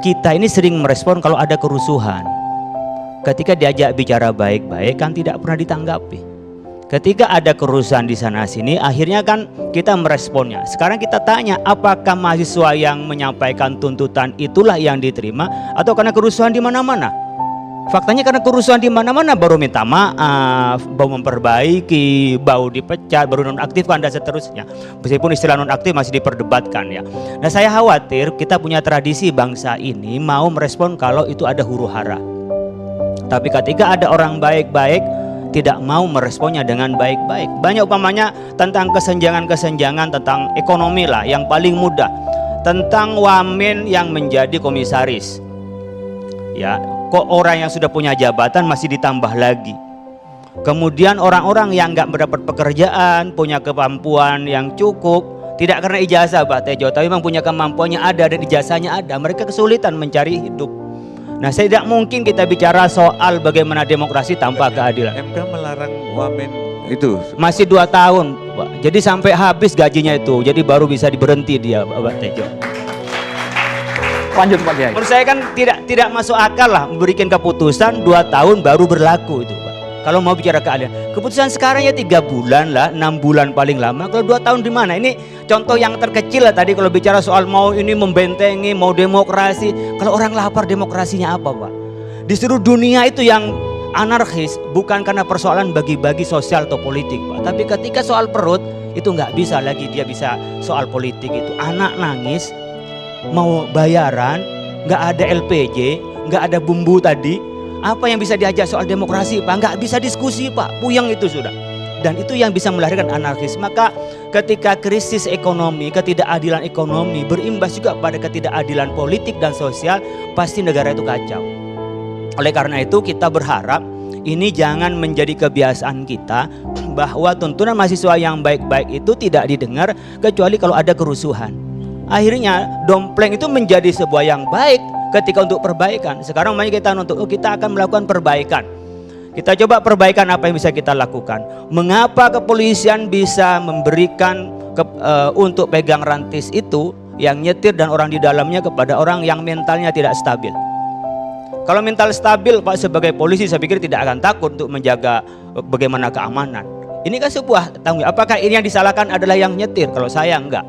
kita ini sering merespon kalau ada kerusuhan. Ketika diajak bicara baik-baik kan tidak pernah ditanggapi. Ketika ada kerusuhan di sana sini, akhirnya kan kita meresponnya. Sekarang kita tanya, apakah mahasiswa yang menyampaikan tuntutan itulah yang diterima atau karena kerusuhan di mana-mana? Faktanya karena kerusuhan di mana-mana baru minta maaf, baru memperbaiki, baru dipecat, baru nonaktifkan dan seterusnya. Meskipun istilah nonaktif masih diperdebatkan ya. Nah, saya khawatir kita punya tradisi bangsa ini mau merespon kalau itu ada huru-hara. Tapi ketika ada orang baik-baik tidak mau meresponnya dengan baik-baik. Banyak umpamanya tentang kesenjangan-kesenjangan tentang ekonomi lah yang paling mudah. Tentang wamen yang menjadi komisaris. Ya, kok orang yang sudah punya jabatan masih ditambah lagi. Kemudian orang-orang yang nggak mendapat pekerjaan, punya kemampuan yang cukup, tidak karena ijazah Pak Tejo, tapi memang punya kemampuannya ada dan ijazahnya ada, mereka kesulitan mencari hidup. Nah, saya tidak mungkin kita bicara soal bagaimana demokrasi tanpa keadilan. MK melarang wamen itu masih 2 tahun Pak. Jadi sampai habis gajinya itu, jadi baru bisa diberhenti dia Pak Tejo. Lanjut Pak Kiai. Menurut saya kan tidak masuk akal lah memberikan keputusan 2 tahun baru berlaku itu Pak. Kalau mau bicara keadilan, keputusan sekarang ya 3 bulan lah, 6 bulan paling lama. Kalau 2 tahun di mana? Ini contoh yang terkecil lah tadi kalau bicara soal mau ini membentengi, mau demokrasi. Kalau orang lapar demokrasinya apa Pak? Di seluruh dunia itu yang anarkis bukan karena persoalan bagi-bagi sosial atau politik Pak. Tapi ketika soal perut itu nggak bisa lagi dia bisa soal politik itu. Anak nangis, mau bayaran, nggak ada LPG, nggak ada bumbu tadi. Apa yang bisa diajak soal demokrasi Pak? Nggak bisa diskusi Pak, puyeng itu sudah. Dan itu yang bisa melahirkan anarkis. Maka ketika krisis ekonomi, ketidakadilan ekonomi berimbas juga pada ketidakadilan politik dan sosial, pasti negara itu kacau. Oleh karena itu kita berharap ini jangan menjadi kebiasaan kita bahwa tuntunan mahasiswa yang baik-baik itu tidak didengar kecuali kalau ada kerusuhan. Akhirnya dompleng itu menjadi sebuah yang baik ketika untuk perbaikan. Sekarang makanya kita nuntut, kita akan melakukan perbaikan. Kita coba perbaikan apa yang bisa kita lakukan. Mengapa kepolisian bisa memberikan untuk pegang rantis itu yang nyetir dan orang di dalamnya kepada orang yang mentalnya tidak stabil. Kalau mental stabil Pak sebagai polisi saya pikir tidak akan takut untuk menjaga bagaimana keamanan. Ini kan sebuah tanggung jawab. Apakah ini yang disalahkan adalah yang nyetir? Kalau saya enggak.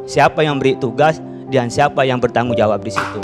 Siapa yang beri tugas dan siapa yang bertanggung jawab di situ.